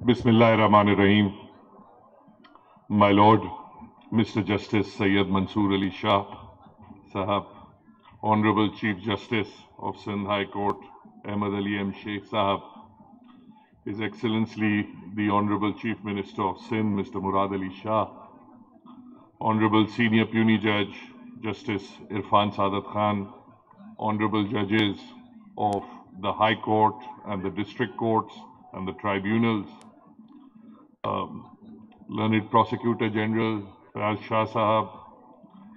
Bismillahirrahmanirrahim. My Lord, Mr. Justice Syed Mansoor Ali Shah Sahab, Honorable Chief Justice of Sindh High Court, Ahmad Ali M. Sheikh Sahab, His Excellency the Honorable Chief Minister of Sindh, Mr. Murad Ali Shah, Honorable Senior Puny Judge, Justice Irfan Sadat Khan, Honorable Judges of the High Court and the District Courts and the Tribunals, Learned Prosecutor General Fayaz Shah Sahab,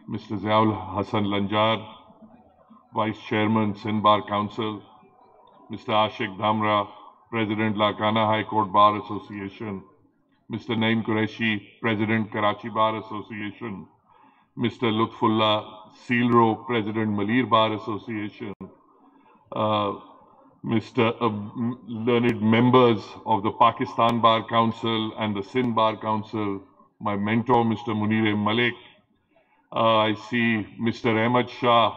Mr. Ziaul Hassan Lanjar, Vice Chairman Sindh Bar Council, Mr. Ashik Dhamra, President Larkana High Court Bar Association, Mr. Naeem Qureshi, President Karachi Bar Association, Mr. Lutfullah Sealro, President Malir Bar Association, learned members of the Pakistan Bar Council and the Sindh Bar Council, my mentor, Mr. Munir Malik. I see Mr. Ahmad Shah,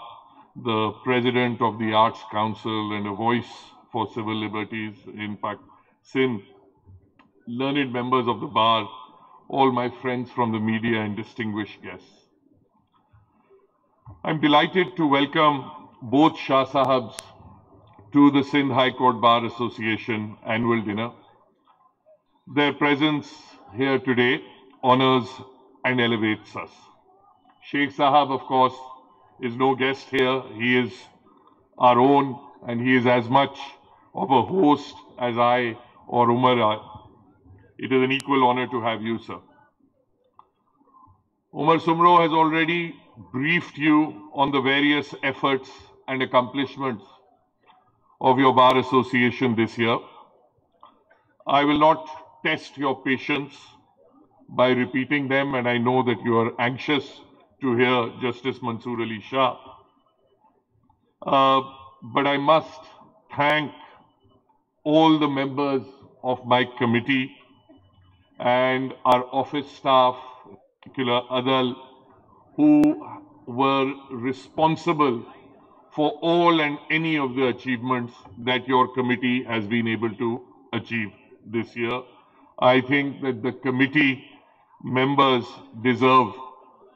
the President of the Arts Council and a voice for civil liberties in Sindh, learned members of the bar, all my friends from the media and distinguished guests. I'm delighted to welcome both Shah Sahabs to the Sindh High Court Bar Association annual dinner. Their presence here today honors and elevates us. Sheikh Sahab, of course, is no guest here. He is our own, and he is as much of a host as I or Umar are. It is an equal honor to have you, sir. Umar Sumro has already briefed you on the various efforts and accomplishments of your Bar Association this year. I will not test your patience by repeating them, and I know that you are anxious to hear Justice Mansoor Ali Shah. But I must thank all the members of my committee and our office staff, in particular Adal, who were responsible for all and any of the achievements that your committee has been able to achieve this year. I think that the committee members deserve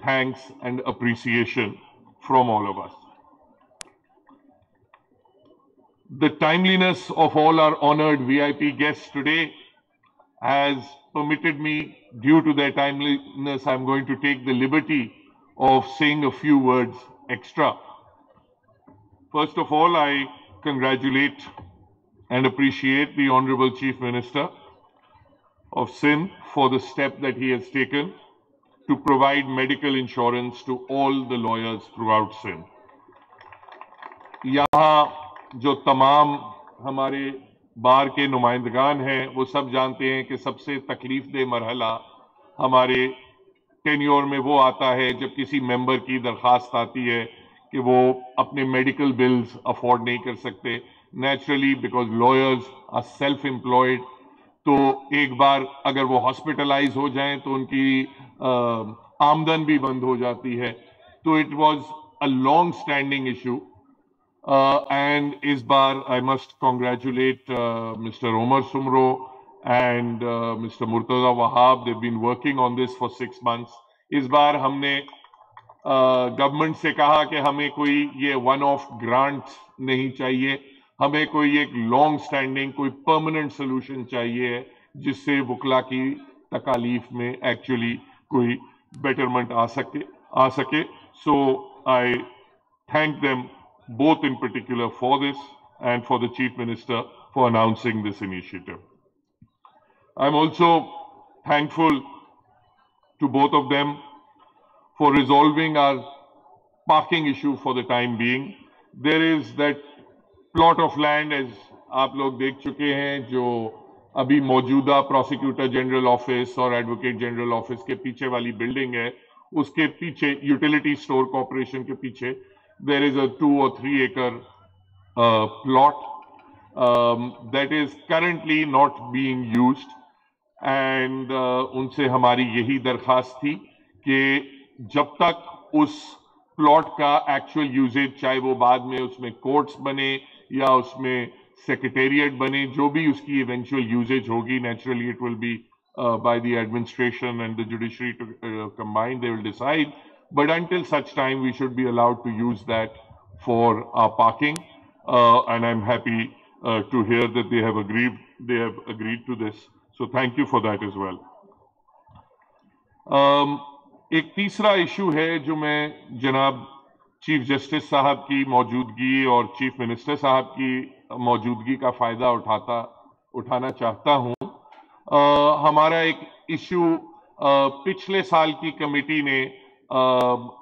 thanks and appreciation from all of us. The timeliness of all our honored VIP guests today has permitted me, due to their timeliness, I'm going to take the liberty of saying a few words extra. First of all, I congratulate and appreciate the Honorable Chief Minister of Sindh for the step that he has taken to provide medical insurance to all the lawyers throughout Sindh. यहाँ जो तमाम हमारे बार के नुमाइंदगान हैं, वो सब जानते हैं कि सबसे तकलीफदेह मरहला हमारे टेन्योर में वो आता है जब किसी मेंबर की दरख्वास्त आती है कि वो अपने मेडिकल बिल्स अफोर्ड नहीं कर सकते, naturally because lawyers are self employed. तो एक बार अगर वो हॉस्पिटलाइज हो जाएं तो उनकी आमदन भी बंद हो जाती है. तो it was a long standing issue, and इस बार I must congratulate mister Umar Soomro and Mr. Murtaza Wahab. They've been working on this for 6 months. इस बार हमने गवर्नमेंट से कहा कि हमें कोई ये वन ऑफ ग्रांट नहीं चाहिए, हमें कोई एक लॉन्ग स्टैंडिंग कोई परमानेंट सोल्यूशन चाहिए जिससे वकला की तकालीफ में एक्चुअली कोई बेटरमेंट आ सके. So I thank them both in particular for this and for the Chief Minister for announcing this initiative. I'm also thankful to both of them for resolving our parking issue for the time being. There is that plot of land, as आप लोग देख चुके हैं, जो अभी मौजूदा prosecutor general office और advocate general office के पीछे वाली बिल्डिंग है, उसके पीछे यूटिलिटी स्टोर कॉर्पोरेशन के पीछे there is a 2 or 3 acre plot that is currently not being used. And उनसे हमारी यही दरख्वास्त थी कि जब तक उस प्लॉट का एक्चुअल यूजेज, चाहे वो बाद में उसमें कोर्ट्स बने या उसमें सेक्रेटेरिएट बने, जो भी उसकी इवेंचुअल यूजेज होगी, naturally it will be by the administration and the judiciary to combine, they will decide. But until such time, we should be allowed to use that for our parking. And I'm happy to hear that they have agreed to this. So thank you for that as well. एक तीसरा issue है जो मैं जनाब chief justice साहब की मौजूदगी और चीफ मिनिस्टर साहब की मौजूदगी का फायदा उठाना चाहता हूं। हमारा एक इश्यू पिछले साल की कमेटी ने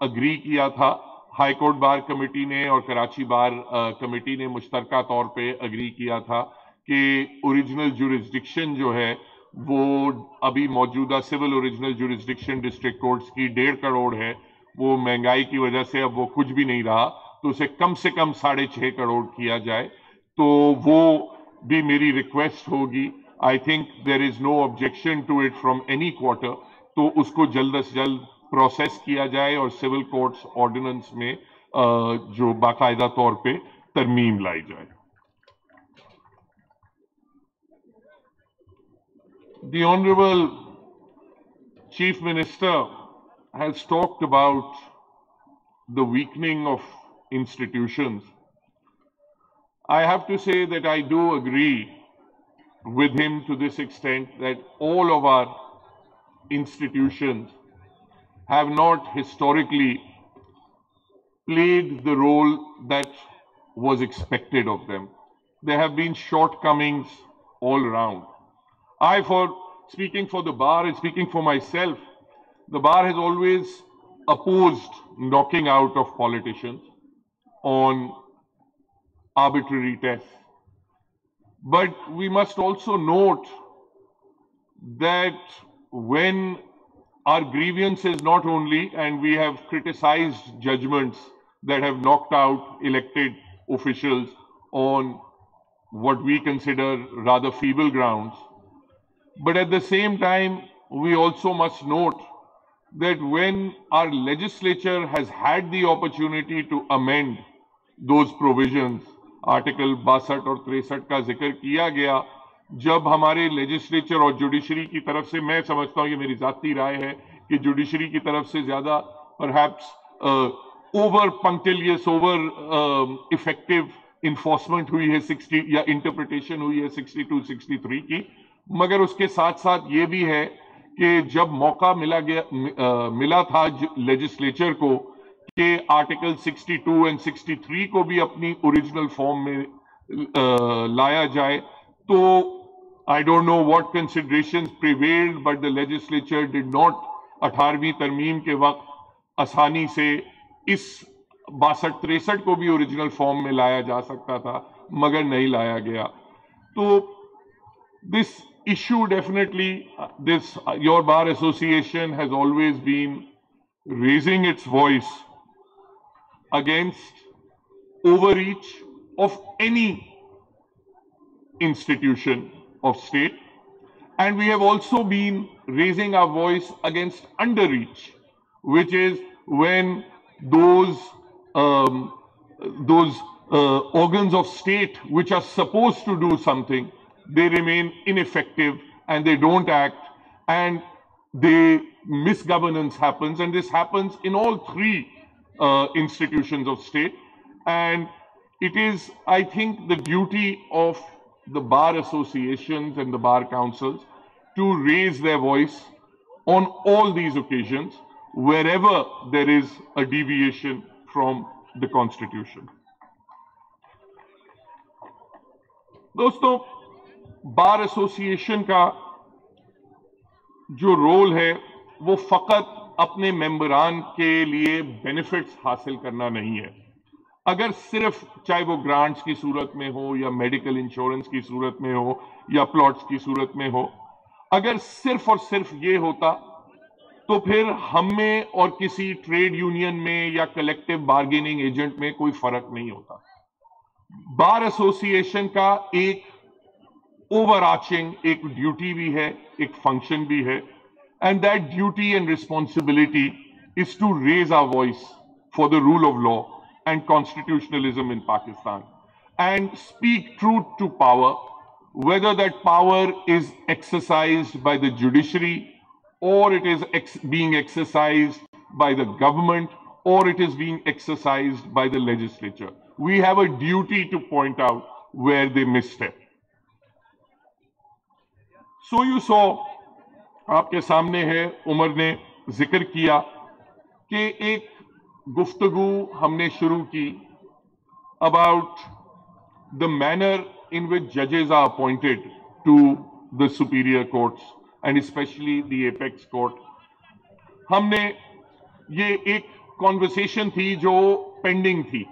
अग्री किया था, हाई कोर्ट बार कमेटी ने और कराची बार कमेटी ने मुश्तरका तौर पे अग्री किया था कि ओरिजिनल जुरिस्डिक्शन जो है वो अभी मौजूदा civil original jurisdiction district courts की 1.5 करोड़ है, वो महंगाई की वजह से अब वो कुछ भी नहीं रहा, तो उसे कम से कम 6.5 करोड़ किया जाए। तो वो भी मेरी रिक्वेस्ट होगी। I think there is no objection to it from any quarter, तो उसको जल्द से जल्द प्रोसेस किया जाए और सिविल कोर्ट्स ऑर्डिनेंस में जो बाकायदा तौर पे तरमीम लाई जाए। The Honorable Chief Minister has talked about the weakening of institutions. I have to say that I do agree with him to this extent that all of our institutions have not historically played the role that was expected of them. There have been shortcomings all around. Speaking for the bar and speaking for myself, the bar has always opposed knocking out of politicians on arbitrary tests. But we must also note that when our grievance is not only, and we have criticized judgments that have knocked out elected officials on what we consider rather feeble grounds, but at the same time, we also must note that when our legislature has had the opportunity to amend those provisions, article 62 और 63 का जिक्र किया गया, जब हमारे legislature और judiciary की तरफ से, मैं समझता हूं, ये मेरी जाती राय है कि जुडिशरी की तरफ से ज्यादा perhaps over punctilious, over effective enforcement हुई है 60 या इंटरप्रिटेशन हुई है 62, 63 की। मगर उसके साथ साथ ये भी है कि जब मौका मिला था लेजिस्लेचर को कि आर्टिकल 62 एंड 63 को भी अपनी ओरिजिनल फॉर्म में लाया जाए, तो I don't know what considerations prevailed, but the legislature did not 18वीं तरमीम के वक्त आसानी से इस 62-63 को भी ओरिजिनल फॉर्म में लाया जा सकता था, मगर नहीं लाया गया। तो this issue definitely, your bar association has always been raising its voice against overreach of any institution of state, and we have also been raising our voice against underreach, which is when those organs of state which are supposed to do something, they remain ineffective and they don't act, and misgovernance happens, and this happens in all three institutions of state. And it is, I think, the duty of the bar associations and the bar councils to raise their voice on all these occasions wherever there is a deviation from the constitution. दोस्तों, bar association का जो role है वो फकत अपने मेंबरान के लिए benefits हासिल करना नहीं है। अगर सिर्फ, चाहे वो ग्रांट्स की सूरत में हो या मेडिकल इंश्योरेंस की सूरत में हो या प्लॉट्स की सूरत में हो, अगर सिर्फ और सिर्फ ये होता तो फिर हम में और किसी ट्रेड यूनियन में या कलेक्टिव बार्गेनिंग एजेंट में कोई फर्क नहीं होता। बार एसोसिएशन का एक ओवरआर्चिंग एक ड्यूटी भी है, एक फंक्शन भी है, and that duty and responsibility is to raise our voice for the rule of law and constitutionalism in Pakistan. and speak truth to power, whether that power is exercised by the judiciary or it is being exercised by the government or it is being exercised by the legislature. We have a duty to point out where they misstep. So you saw, आपके सामने है, उमर ने जिक्र किया कि एक गुफ्तगू हमने शुरू की about the manner in which judges are appointed to the superior courts and especially the apex court. हमने ये एक कॉन्वर्सेशन थी जो पेंडिंग थी,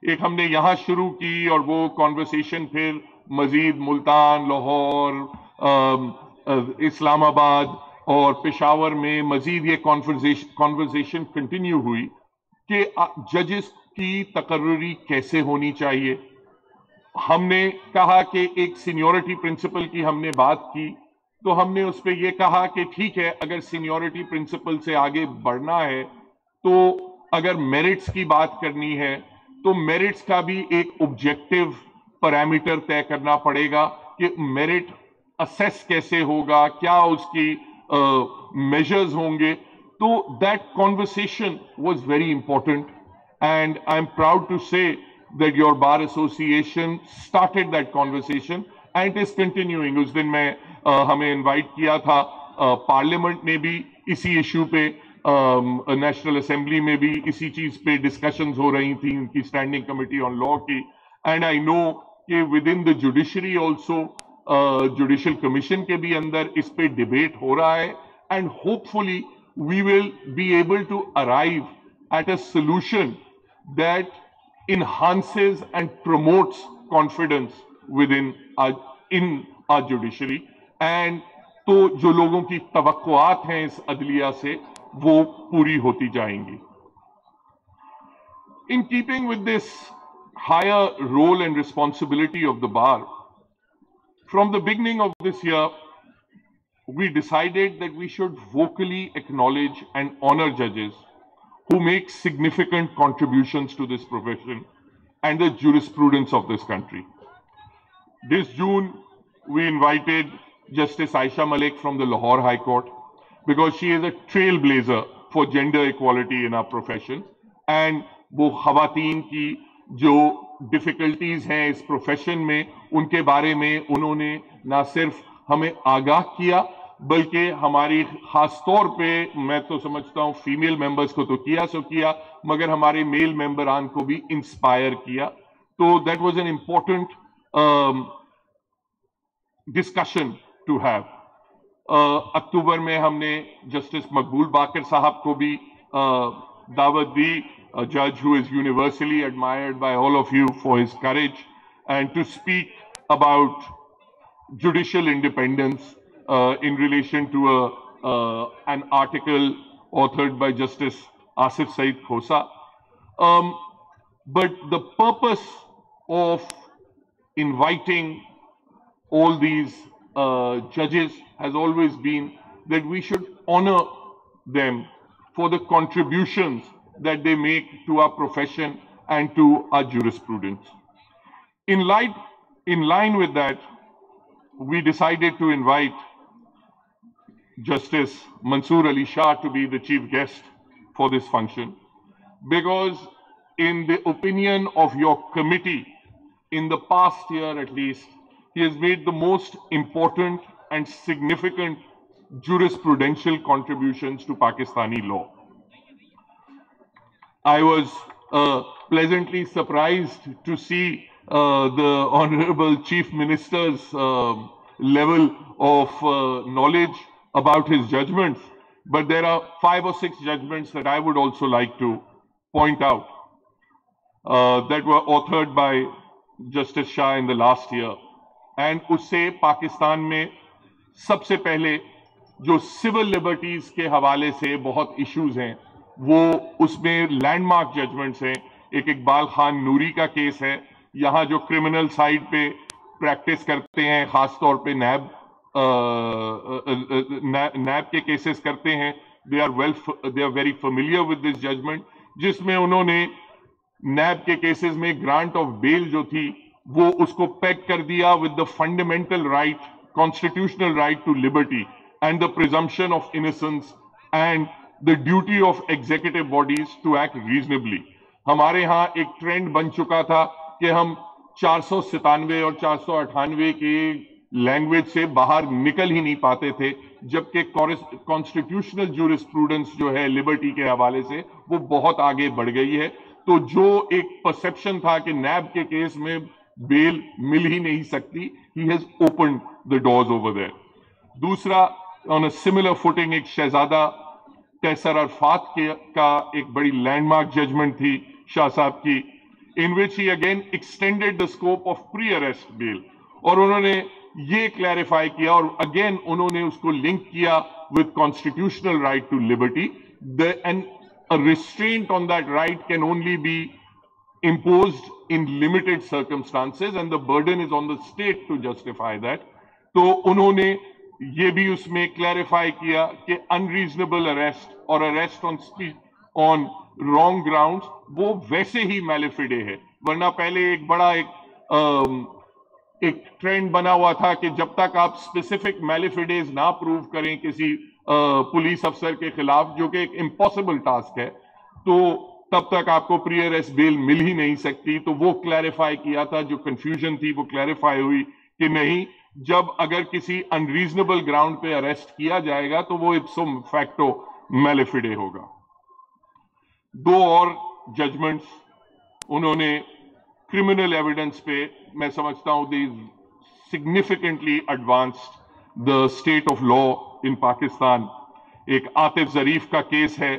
एक हमने यहां शुरू की और वो कॉन्वर्सेशन फिर मजीद मुल्तान, लाहौर, इस्लामाबाद और पेशावर में मजीद ये कॉन्वर्सेशन कंटिन्यू हुई कि जजेस की तकर्रुरी कैसे होनी चाहिए. हमने कहा कि एक सीनियरिटी प्रिंसिपल की हमने बात की, तो हमने उस पर यह कहा कि ठीक है, अगर सीनियरिटी प्रिंसिपल से आगे बढ़ना है तो अगर मेरिट्स की बात करनी है तो मेरिट्स का भी एक ऑब्जेक्टिव पैरामीटर तय करना पड़ेगा कि मेरिट असेस कैसे होगा, क्या उसकी मेजर्स होंगे. तो that conversation was very important and I am proud to say that your bar association started that conversation and it is continuing. उस दिन मैं हमें इनवाइट किया था, पार्लियामेंट में भी इसी इशू पे, नेशनल असेंबली में भी इसी चीज पे डिस्कशंस हो रही थी, उनकी स्टैंडिंग कमेटी ऑन लॉ की. एंड आई नो कि within the judiciary also, judicial commission के भी अंदर इस पे डिबेट हो रहा है and hopefully we will be able to arrive at a solution that enhances and promotes confidence within our judiciary. And तो जो लोगों की तवक्कुआत हैं इस अदलिया से वो पूरी होती जाएंगी. In keeping with this higher role and responsibility of the bar, from the beginning of this year, we decided that we should vocally acknowledge and honor judges who make significant contributions to this profession and the jurisprudence of this country. This June, we invited Justice Aisha Malik from the Lahore High Court because she is a trailblazer for gender equality in our profession. And वो खवातीन की जो difficulties हैं इस profession में, उनके बारे में उन्होंने ना सिर्फ हमें आगाह किया बल्कि हमारी खास तौर पे, मैं तो समझता हूं फीमेल मेंबर्स को तो किया मगर हमारे मेल मेंबरान को भी इंस्पायर किया. तो that was an important discussion to have. अक्टूबर में हमने जस्टिस मकबूल बाकर साहब को भी दावत दी, a judge who is universally admired by all of you for his courage, and to speak about judicial independence in relation to an article authored by Justice Asif Saeed Khosa. But the purpose of inviting all these judges has always been that we should honor them for the contributions that they make to our profession and to our jurisprudence. In line with that, we decided to invite Justice Mansoor Ali Shah to be the chief guest for this function, because in the opinion of your committee, in the past year at least, he has made the most important and significant jurisprudential contributions to Pakistani law. I was pleasantly surprised to see the Honorable Chief Minister's level of knowledge about his judgments, but there are 5 or 6 judgments that I would also like to point out that were authored by Justice Shah in the last year. And उससे पाकिस्तान में सबसे पहले जो civil liberties के हवाले से बहुत issues हैं, वो उसमें लैंडमार्क जजमेंट्स हैं. एक इकबाल खान नूरी का केस है, यहाँ जो क्रिमिनल साइड पे प्रैक्टिस करते हैं, खास तौर पे नैब के केसेस करते हैं, they are very familiar with this judgment, जिसमें उन्होंने नैब के केसेस में ग्रांट ऑफ बेल जो थी वो उसको पैक कर दिया with the fundamental right, constitutional right to liberty and the presumption of innocence and the duty of executive bodies to act reasonably. हमारे यहाँ एक ट्रेंड बन चुका था कि हम 497 और 498 के लैंग्वेज से बाहर निकल ही नहीं पाते थे, जबकि कॉन्स्टिट्यूशनल ज्यूरिस्प्रूडेंस जो है लिबर्टी के हवाले से वो बहुत आगे बढ़ गई है। तो जो एक परसेप्शन था कि नैब के केस में बेल मिल ही नहीं सकती, he has opened the doors over there. दूसरा, ऑन अ सिमिलर फुटिंग, एक शहजादा कैसर अरफात का एक बड़ी लैंडमार्क जजमेंट थी शाह साहब की, in which he again extended the scope of pre arrest bail, और उन्होंने ये क्लैरिफाई किया और अगेन उन्होंने उसको लिंक किया with constitutional right to liberty, and a restraint on that right can only be imposed in limited circumstances and the burden is on the state to justify that. तो उन्होंने ये भी उसमें क्लैरिफाई किया कि अनरीजनेबल अरेस्ट और arrest on wrong grounds वो वैसे ही मैलिफिडे है, वरना पहले एक बड़ा एक ट्रेंड बना हुआ था कि जब तक आप स्पेसिफिक मैलिफिडेज ना प्रूव करें किसी पुलिस अफसर के खिलाफ, जो कि एक इम्पॉसिबल टास्क है, तो तब तक आपको प्री अरेस्ट बेल मिल ही नहीं सकती। तो वो क्लैरिफाई किया था, जो कंफ्यूजन थी वो क्लैरिफाई हुई कि नहीं, जब अगर किसी अनरीजनेबल ग्राउंड पे अरेस्ट किया जाएगा तो वो इप्सो फैक्टो मैलिफिडे होगा। दो और जजमेंट्स उन्होंने क्रिमिनल एविडेंस पे, मैं समझता हूं they significantly advanced the state of law in Pakistan. एक आतिफ जरीफ का केस है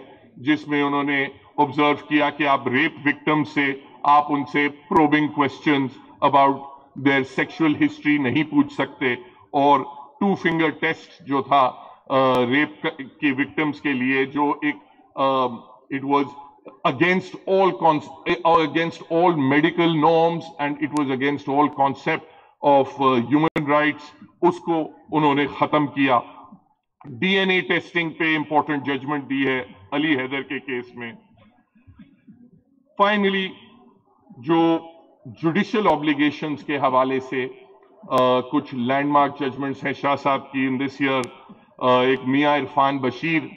जिसमें उन्होंने ऑब्जर्व किया कि आप रेप विक्टिम से आप उनसे probing questions about their sexual history नहीं पूछ सकते, और 2 फिंगर टेस्ट जो था रेप के विक्टिम्स के लिए, जो एक it was against all medical norms and it was against all concept of human rights, उसको उन्होंने खत्म किया। डीएनए टेस्टिंग पे इंपॉर्टेंट जजमेंट दी है अली हैदर के केस में। फाइनली, जो जुडिशियल ऑब्लिगेशंस के हवाले से कुछ लैंडमार्क जजमेंट्स हैं शाह साहब की इन दिस ईयर। एक मियां इरफान बशीर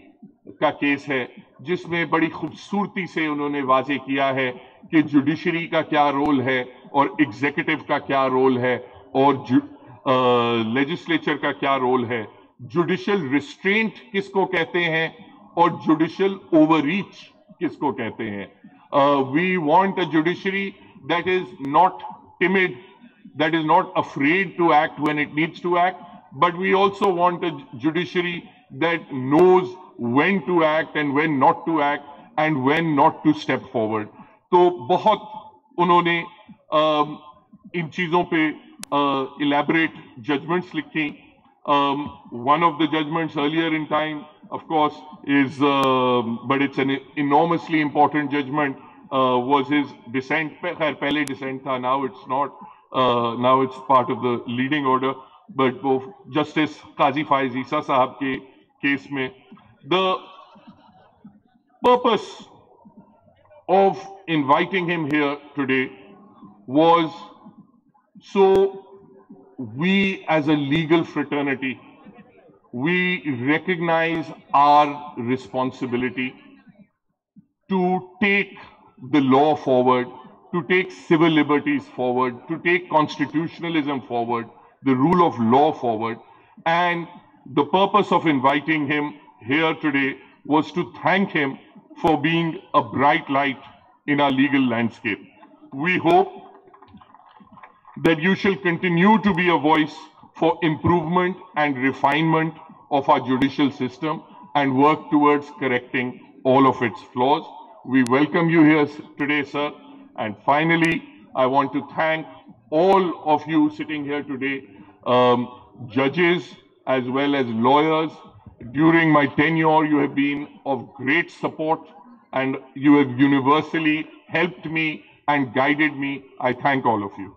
का केस है जिसमें बड़ी खूबसूरती से उन्होंने वाजे किया है कि जुडिशरी का क्या रोल है और एग्जीक्यूटिव का क्या रोल है और लेजिस्लेचर का क्या रोल है, जुडिशियल रिस्ट्रेंट किसको कहते हैं और जुडिशियल ओवररीच किसको कहते हैं। We want a judiciary that is not timid, that is not afraid to act when it needs to act, but we also want a judiciary that knows when to act and when not to act and when not to step forward. तो बहुत उन्होंने इन चीजों पे elaborate judgments लिखी. One of the judgments earlier in time, of course, is but it's an enormously important judgment, was his dissent. पहले dissent था, now it's not. Now it's part of the leading order, but both Justice Qazi Faiz Isa Sahab के case में, the purpose of inviting him here today was so we as a legal fraternity, we recognize our responsibility to take the law forward, to take civil liberties forward, to take constitutionalism forward, the rule of law forward. And the purpose of inviting him here today was to thank him for being a bright light in our legal landscape. We hope that you shall continue to be a voice for improvement and refinement of our judicial system and work towards correcting all of its flaws. We welcome you here today, sir. And finally, I want to thank all of you sitting here today, judges as well as lawyers. During my tenure, you have been of great support and you have universally helped me and guided me. I thank all of you.